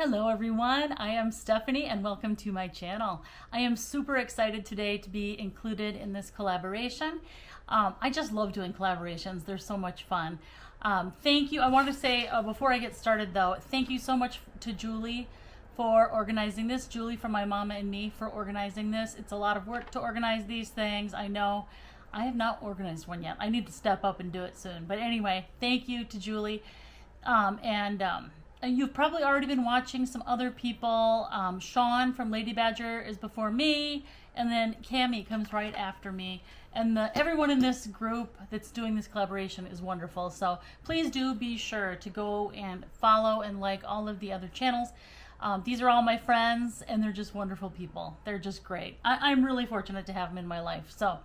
Hello everyone, I am Stephanie and welcome to my channel. I am super excited today to be included in this collaboration. I just love doing collaborations, they're so much fun. Thank you, I want to say before I get started though, thank you so much to Julie for organizing this. Julie from my Momma and Me for organizing this. It's a lot of work to organize these things, I know. I have not organized one yet. I need to step up and do it soon. But anyway, thank you to Julie. You've probably already been watching some other people. Shawn from Lady Badger is before me, and then Cammie comes right after me. And everyone in this group that's doing this collaboration is wonderful. So please do be sure to go and follow and like all of the other channels. These are all my friends, and they're just wonderful people. They're just great. I'm really fortunate to have them in my life. So,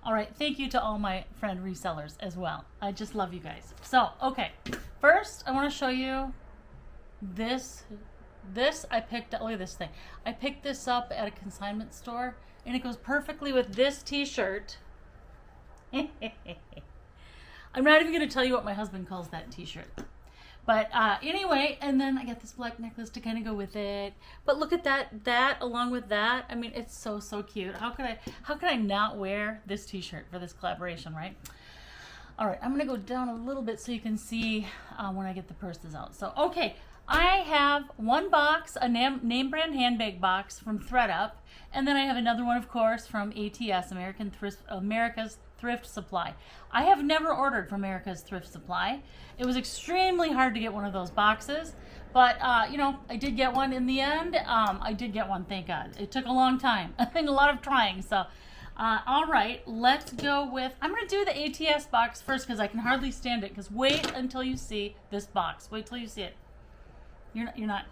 all right, thank you to all my friend resellers as well. I just love you guys. So, okay, first I want to show you this I picked up. Look at this thing. I picked this up at a consignment store, and it goes perfectly with this t-shirt. I'm not even going to tell you what my husband calls that t-shirt. But anyway, and then I got this black necklace to kind of go with it. But look at that along with that. I mean, it's so cute. How could I not wear this t-shirt for this collaboration, right? All right, I'm gonna go down a little bit so you can see when I get the purses out. So, okay, I have one box, a name brand handbag box from ThredUp, and then I have another one, of course, from ATS, America's Thrift Supply. I have never ordered from America's Thrift Supply. It was extremely hard to get one of those boxes, but you know, I did get one in the end. I did get one, thank God. It took a long time and a lot of trying. So, all right, let's go with. I'm gonna do the ATS box first because I can hardly stand it. Because wait until you see this box. Wait till you see it. You're not.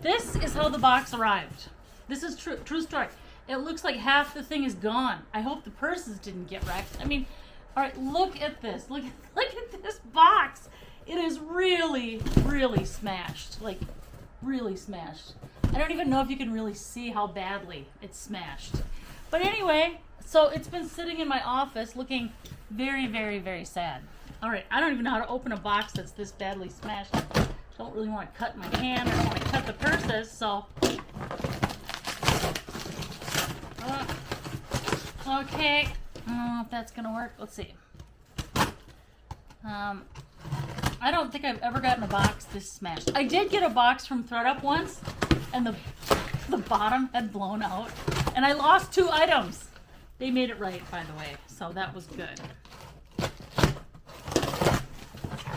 This is how the box arrived. This is true story. It looks like half the thing is gone. I hope the purses didn't get wrecked. I mean, all right, look at this. Look at this box. It is really smashed. Like, really smashed. I don't even know if you can really see how badly it's smashed. But anyway, so it's been sitting in my office looking very sad. All right, I don't even know how to open a box that's this badly smashed. Don't really want to cut my hand. I don't want to cut the purses, so. Okay, I don't know if that's gonna work. Let's see. I don't think I've ever gotten a box this smashed. I did get a box from ThredUp once, and the bottom had blown out, and I lost 2 items. They made it right, by the way, so that was good.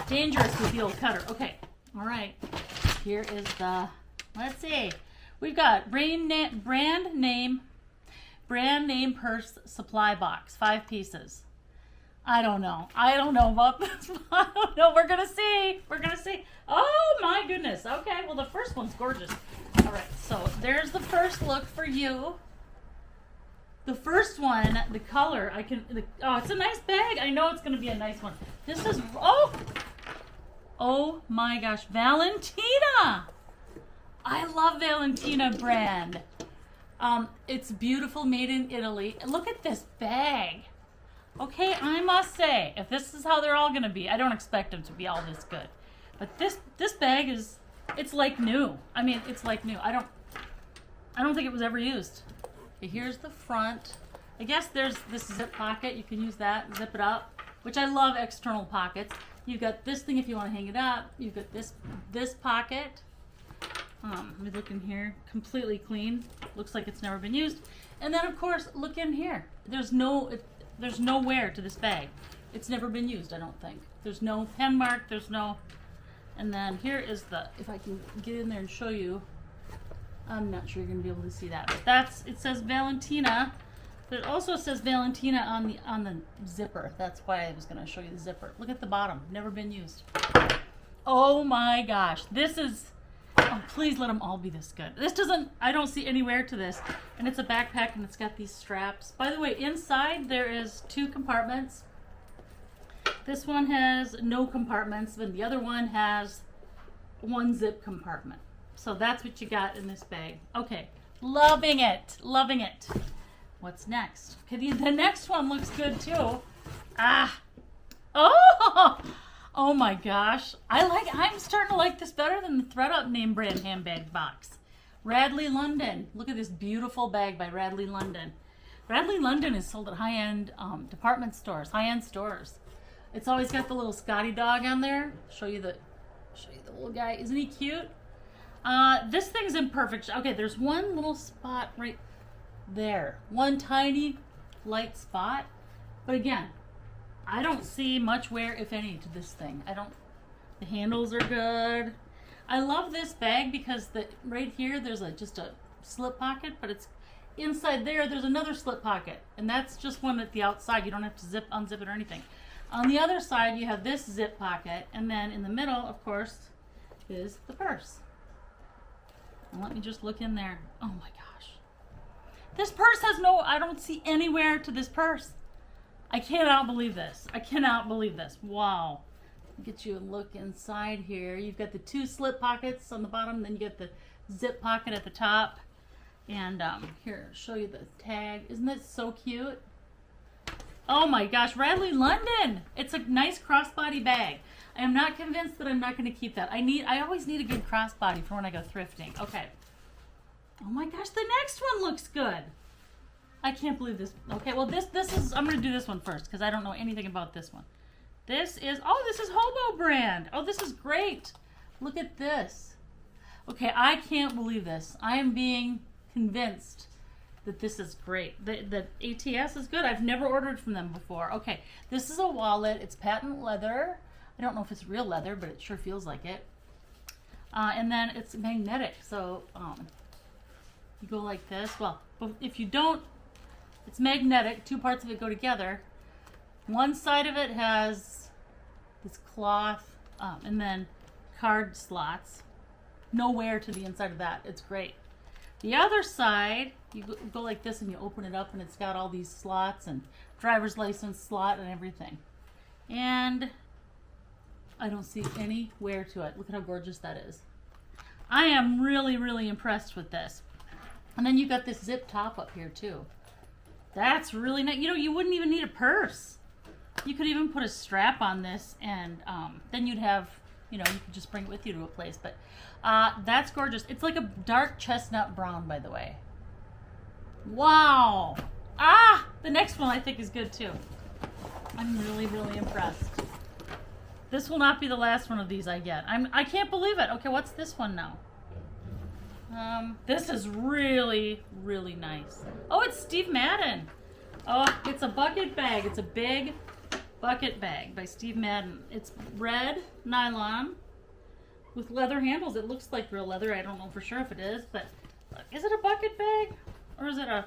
Dangerous with the old cutter. Okay, all right. Here is the. Let's see. We've got brand name purse supply box, 5 pieces. I don't know about this. I don't know. We're gonna see. Oh my goodness. Okay. Well, the first one's gorgeous. All right. So there's the first look for you. The first one, the color. Oh, it's a nice bag. I know it's gonna be a nice one. This is. Oh my gosh, Valentina. I love Valentina brand. It's beautiful, made in Italy. Look at this bag. Okay, I must say, if this is how they're all gonna be, I don't expect them to be all this good. But this bag it's like new. I mean, it's like new. I don't think it was ever used. Okay, here's the front. I guess there's this zip pocket. You can use that, zip it up, which I love external pockets. You've got this thing if you want to hang it up. You've got this pocket. Let me look in here. Completely clean. Looks like it's never been used. And then, of course, look in here. There's no wear to this bag. It's never been used, I don't think. There's no pen mark. There's no. And then here is if I can get in there and show you. I'm not sure you're going to be able to see that. But it says Valentina. But it also says Valentina on the zipper. That's why I was going to show you the zipper. Look at the bottom. Never been used. Oh my gosh. This is. Oh, please let them all be this good. I don't see any wear to this. And it's a backpack and it's got these straps. By the way, inside there is 2 compartments. This one has no compartments, and the other one has 1 zip compartment. So that's what you got in this bag. Okay, loving it. What's next? Okay, the next one looks good too. Oh, Oh my gosh. I'm starting to like this better than the ThredUp name brand handbag box. Radley London. Look at this beautiful bag by Radley London. Radley London is sold at high-end department stores, high-end stores. It's always got the little Scotty dog on there. Show you the little guy. Isn't he cute? This thing's in perfect. Okay, there's one little spot right there. One tiny light spot. But again, I don't see much wear, if any, to this thing. The handles are good. I love this bag because right here there's just a slip pocket, but it's inside there's another slip pocket. And that's just one at the outside. You don't have to unzip it or anything. On the other side, you have this zip pocket, and then in the middle, of course, is the purse. And let me just look in there. Oh my gosh. This purse has I don't see anywhere to this purse. I cannot believe this. I cannot believe this. Wow. Get you a look inside here. You've got the two slip pockets on the bottom, then you get the zip pocket at the top. And here, I'll show you the tag. Isn't that so cute? Oh my gosh, Radley London. It's a nice crossbody bag. I am not convinced that I'm not going to keep that. I always need a good crossbody for when I go thrifting. Okay. Oh my gosh, the next one looks good. I can't believe this. Okay, well this is, I'm going to do this one first because I don't know anything about this one. This is Hobo brand. Oh, this is great. Look at this. Okay, I can't believe this. I am being convinced that this is great. The ATS is good. I've never ordered from them before. Okay, this is a wallet. It's patent leather. I don't know if it's real leather, but it sure feels like it. And then it's magnetic, so you go like this. Well, if you don't, it's magnetic. Two parts of it go together. One side of it has this cloth and then card slots. No wear to the inside of that. It's great. The other side, you go like this and you open it up and it's got all these slots and driver's license slot and everything. And I don't see any wear to it. Look at how gorgeous that is. I am really, really impressed with this. And then you got this zip top up here too. That's really nice. You know, you wouldn't even need a purse. You could even put a strap on this and then you'd have, you could just bring it with you to a place. But that's gorgeous. It's like a dark chestnut brown, by the way. Wow. The next one I think is good too. I'm really, really impressed. This will not be the last one of these I get. I can't believe it. Okay, what's this one now? This is really, really nice. Oh, it's Steve Madden. Oh, it's a bucket bag. It's a big bucket bag by Steve Madden. It's red nylon with leather handles. It looks like real leather. I don't know for sure if it is, but is it a bucket bag or is it a...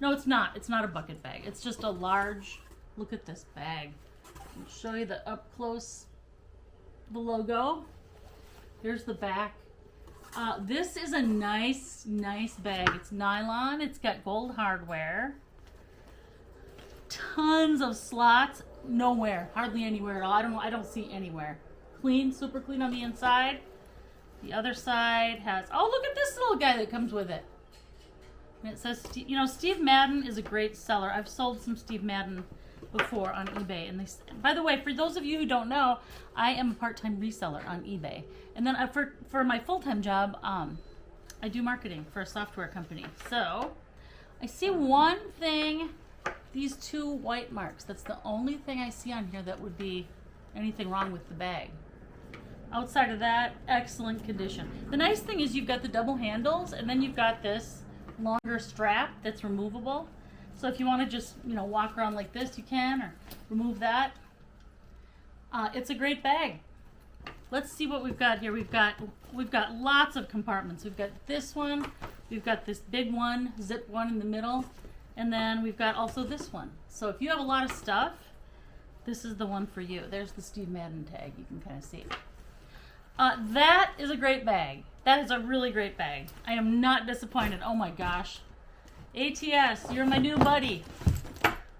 No, it's not. It's not a bucket bag. It's just a large... Look at this bag. I'll show you the up close, the logo. Here's the back. This is a nice, nice bag. It's nylon. It's got gold hardware. Tons of slots. Nowhere. Hardly anywhere at all. I don't see anywhere. Clean, super clean on the inside. The other side has... Oh, look at this little guy that comes with it. And it says, Steve Madden is a great seller. I've sold some Steve Madden before on eBay. And by the way, for those of you who don't know, I am a part-time reseller on eBay. And then for my full-time job, I do marketing for a software company. So I see one thing, these two white marks. That's the only thing I see on here that would be anything wrong with the bag. Outside of that, excellent condition. The nice thing is you've got the double handles and then you've got this longer strap that's removable. So if you want to just, walk around like this, you can, or remove that. It's a great bag. Let's see what we've got here. We've got lots of compartments. We've got this one. We've got this big one, zip one in the middle, and then we've got also this one. So if you have a lot of stuff, this is the one for you. There's the Steve Madden tag. You can kind of see. That is a great bag. That is a really great bag. I am not disappointed. Oh my gosh. ATS, you're my new buddy.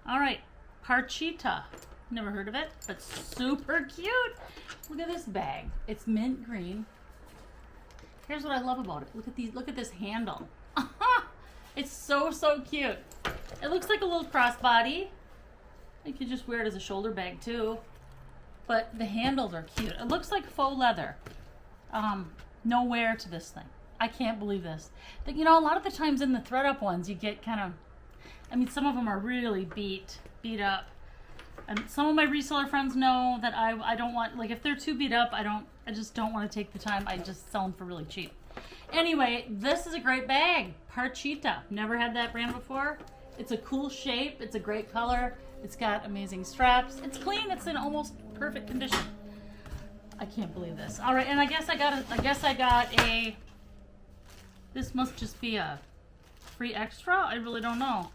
All right, Parchita. Never heard of it, but super cute. Look at this bag. It's mint green. Here's what I love about it. Look at this handle. It's so, so cute. It looks like a little crossbody. You could just wear it as a shoulder bag too. but the handles are cute. It looks like faux leather. No wear to this thing. I can't believe this. You know, a lot of the times in the ThredUp ones, you get kind of, I mean, some of them are really beat up. And some of my reseller friends know that I don't want, like, if they're too beat up, I just don't want to take the time. I just sell them for really cheap. Anyway, this is a great bag. Parchita. Never had that brand before. It's a cool shape. It's a great color. It's got amazing straps. It's clean. It's in almost perfect condition. I can't believe this. All right, and I guess I got a. This must just be a free extra. I really don't know.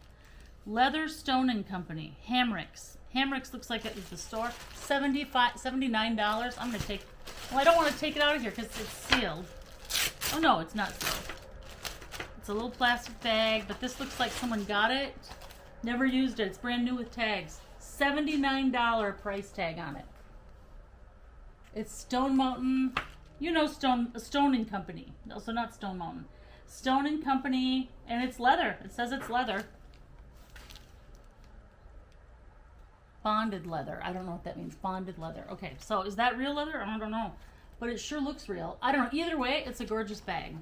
Leather Stone and Company. Hamricks. Hamricks looks like it is the store. $79. I'm gonna take. Well, I don't want to take it out of here because it's sealed. Oh no, it's not sealed. It's a little plastic bag, but this looks like someone got it. Never used it. It's brand new with tags. $79 price tag on it. It's Stone Mountain. You know Stone and Company. Also not Stone Mountain. Stone and Company, and it's leather. It says it's leather. Bonded leather. I don't know what that means. Bonded leather. Okay, so is that real leather? I don't know. But it sure looks real. I don't know. Either way, it's a gorgeous bag.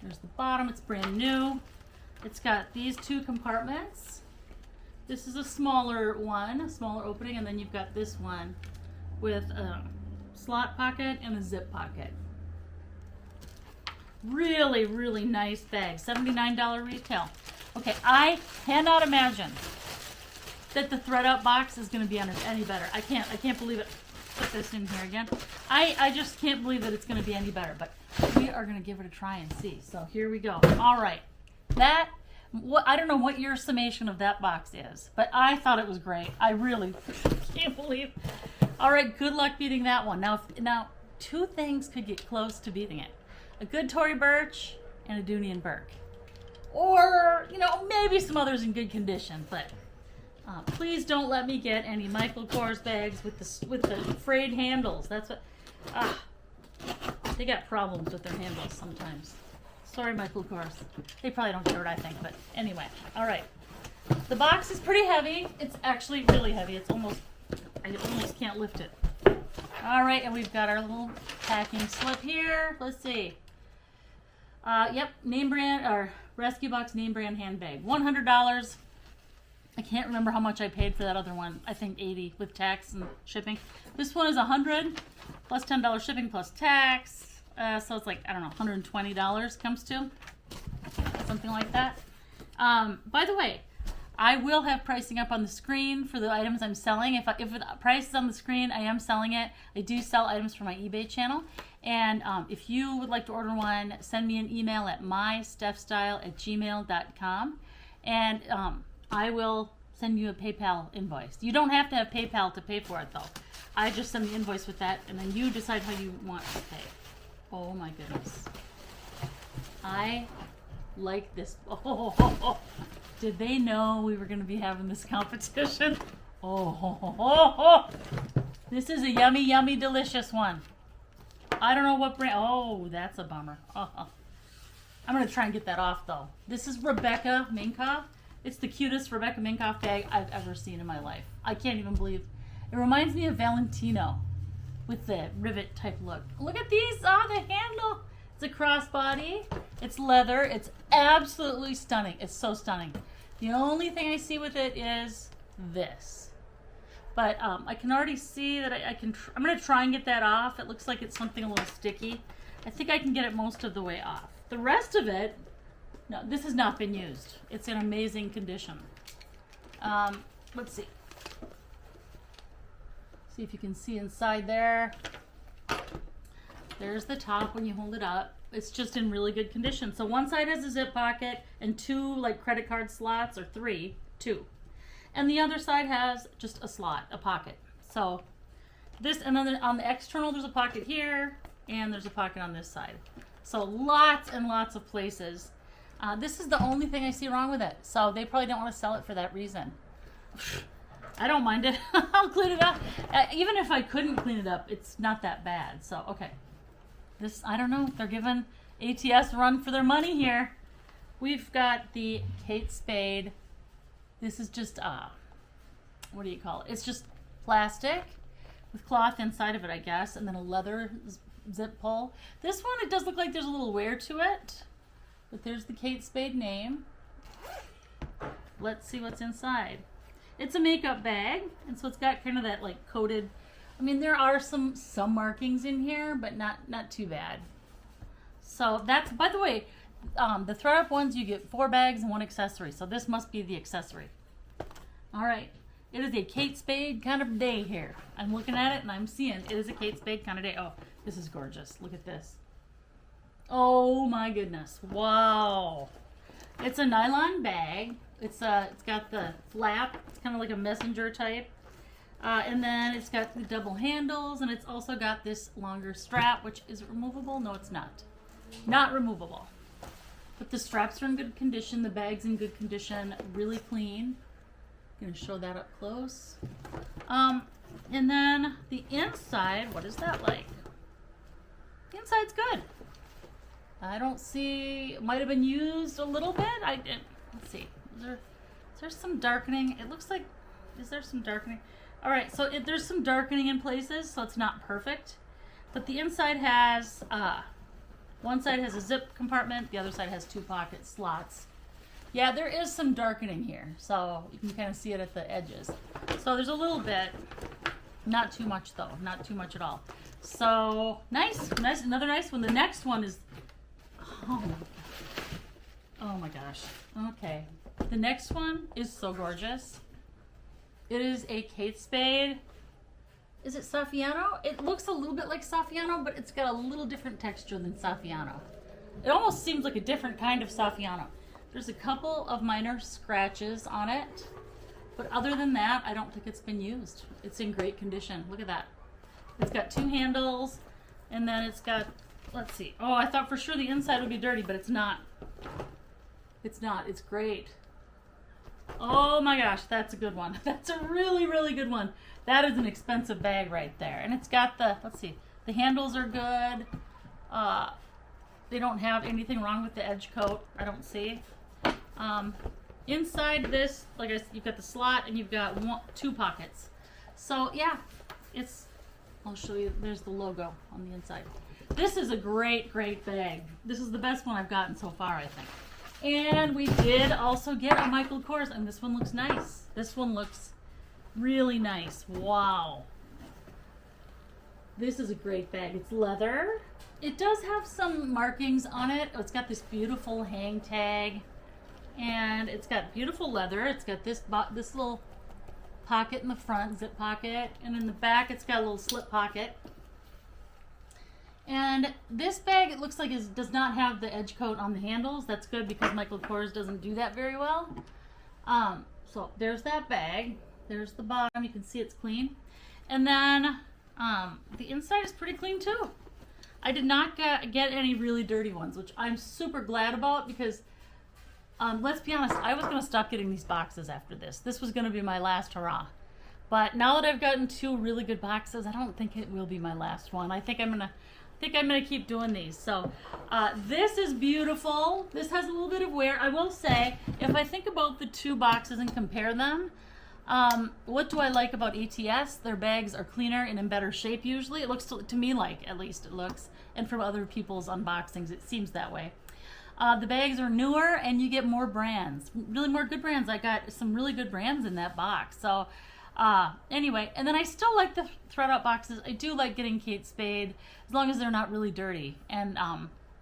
There's the bottom. It's brand new. It's got these two compartments. This is a smaller one, a smaller opening, and then you've got this one with a slot pocket and a zip pocket. Really, really nice bag. $79 retail. Okay, I cannot imagine that the ThredUp box is going to be any better. I can't believe it. Put this in here again. I just can't believe that it's going to be any better, but we are going to give it a try and see. So here we go. All right. I don't know what your summation of that box is, but I thought it was great. I really can't believe. All right, good luck beating that one. Now, two things could get close to beating it. A good Tory Burch and a Dooney and Burke. Or, you know, maybe some others in good condition, but please don't let me get any Michael Kors bags with the frayed handles. That's what, they got problems with their handles sometimes. Sorry, Michael Kors. They probably don't care what I think, but anyway. All right. The box is pretty heavy. It's actually really heavy. I almost can't lift it. All right, and we've got our little packing slip here. Let's see. Yep, name brand, or Rescue Box name brand handbag. $100. I can't remember how much I paid for that other one. I think $80 with tax and shipping. This one is $100 plus $10 shipping plus tax. So it's like, I don't know, $120 comes to. Something like that. By the way, I will have pricing up on the screen for the items I'm selling. If the price is on the screen, I am selling it. I do sell items for my eBay channel. And if you would like to order one, send me an email at mystepstyle@gmail.com. And I will send you a PayPal invoice. You don't have to have PayPal to pay for it, though. I just send the invoice with that, and then you decide how you want to pay. Oh, my goodness. I like this. Oh, did they know we were going to be having this competition? Oh, this is a yummy, yummy, delicious one. I don't know what brand. Oh, that's a bummer. I'm going to try and get that off, though. This is Rebecca Minkoff. It's the cutest Rebecca Minkoff bag I've ever seen in my life. I can't even believe. It reminds me of Valentina with the rivet type look. Look at these. Oh, the handle. It's a crossbody. It's leather. It's absolutely stunning. It's so stunning. The only thing I see with it is this. But I can already see that I'm going to try and get that off. It looks like it's something a little sticky. I think I can get it most of the way off. The rest of it, no, this has not been used. It's in amazing condition. Let's see. See if you can see inside there. There's the top when you hold it up. It's just in really good condition. So one side has a zip pocket and two like credit card slots, or two. And the other side has just a slot, a pocket. So this, and then on the external there's a pocket here, and there's a pocket on this side. So lots and lots of places. This is the only thing I see wrong with it. So they probably don't want to sell it for that reason. I don't mind it. I'll clean it up. Even if I couldn't clean it up, it's not that bad. So, okay. This, I don't know. They're giving ATS a run for their money here. We've got the Kate Spade. This is just, what do you call it? It's just plastic with cloth inside of it, I guess, and then a leather zip pull. This one, it does look like there's a little wear to it, but there's the Kate Spade name. Let's see what's inside. It's a makeup bag, and so it's got kind of that like coated, I mean, there are some markings in here, but not too bad. So that's, by the way, the ThredUp ones, you get 4 bags and 1 accessory, so this must be the accessory. All right, it is a Kate Spade kind of day here. I'm looking at it and I'm seeing it is a Kate Spade kind of day. Oh, this is gorgeous. Look at this. Oh my goodness. Wow. It's a nylon bag. It's got the flap. It's kind of like a messenger type. And then it's got the double handles, and it's also got this longer strap, which is removable. No, it's not. Not removable. But the straps are in good condition. The bag's in good condition. Really clean. I'm going to show that up close. And then the inside, what is that like? The inside's good. I don't see, it might have been used a little bit. Let's see. Is there some darkening? It looks like, is there some darkening? All right, so there's some darkening in places, so it's not perfect. But the inside has, one side has a zip compartment, the other side has 2 pocket slots. Yeah, there is some darkening here, so you can kind of see it at the edges. So there's a little bit, not too much though, not too much at all. So nice, another nice one. The next one is, oh my gosh, okay. The next one is so gorgeous. It is a Kate Spade. Is it Saffiano? It looks a little bit like Saffiano, but it's got a little different texture than Saffiano. It almost seems like a different kind of Saffiano. There's a couple of minor scratches on it, but other than that, I don't think it's been used. It's in great condition. Look at that. It's got 2 handles, and then it's got, let's see. Oh, I thought for sure the inside would be dirty, but it's not. It's not. It's great. Oh my gosh, that's a good one. That's a really, really good one. That is an expensive bag right there. And it's got the, let's see, the handles are good. They don't have anything wrong with the edge coat, I don't see. Inside this, like I said, you've got the slot and you've got 2 pockets. So yeah, I'll show you, there's the logo on the inside. This is a great, great bag. This is the best one I've gotten so far, I think. And we did also get a Michael Kors, and this one looks nice. This one looks really nice. Wow. This is a great bag. It's leather. It does have some markings on it. Oh, it's got this beautiful hang tag, and it's got beautiful leather. It's got this little pocket in the front, zip pocket, and in the back it's got a little slip pocket. And this bag, it looks like it does not have the edge coat on the handles. That's good because Michael Kors doesn't do that very well. So there's that bag. There's the bottom. You can see it's clean. And then the inside is pretty clean too. I did not get any really dirty ones, which I'm super glad about because let's be honest, I was going to stop getting these boxes after this. This was going to be my last hurrah. But now that I've gotten 2 really good boxes, I don't think it will be my last one. I think I'm gonna keep doing these. So this is beautiful. This has a little bit of wear. I will say, if I think about the 2 boxes and compare them, what do I like about ATS? Their bags are cleaner and in better shape usually. It looks to me like, at least it looks, and from other people's unboxings, it seems that way. The bags are newer and you get more brands, really more good brands. I got some really good brands in that box. So anyway, and then I still like the ThredUp boxes. I do like getting Kate Spade as long as they're not really dirty. And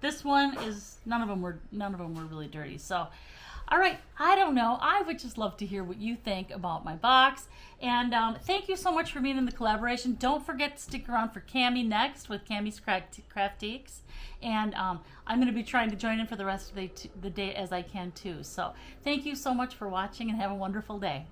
this one is, none of them were really dirty. So all right, I don't know. I would just love to hear what you think about my box. And thank you so much for being in the collaboration. Don't forget to stick around for Cammie next with Cammie's Craftiques. And I'm going to be trying to join in for the rest of the day as I can too. So thank you so much for watching and have a wonderful day.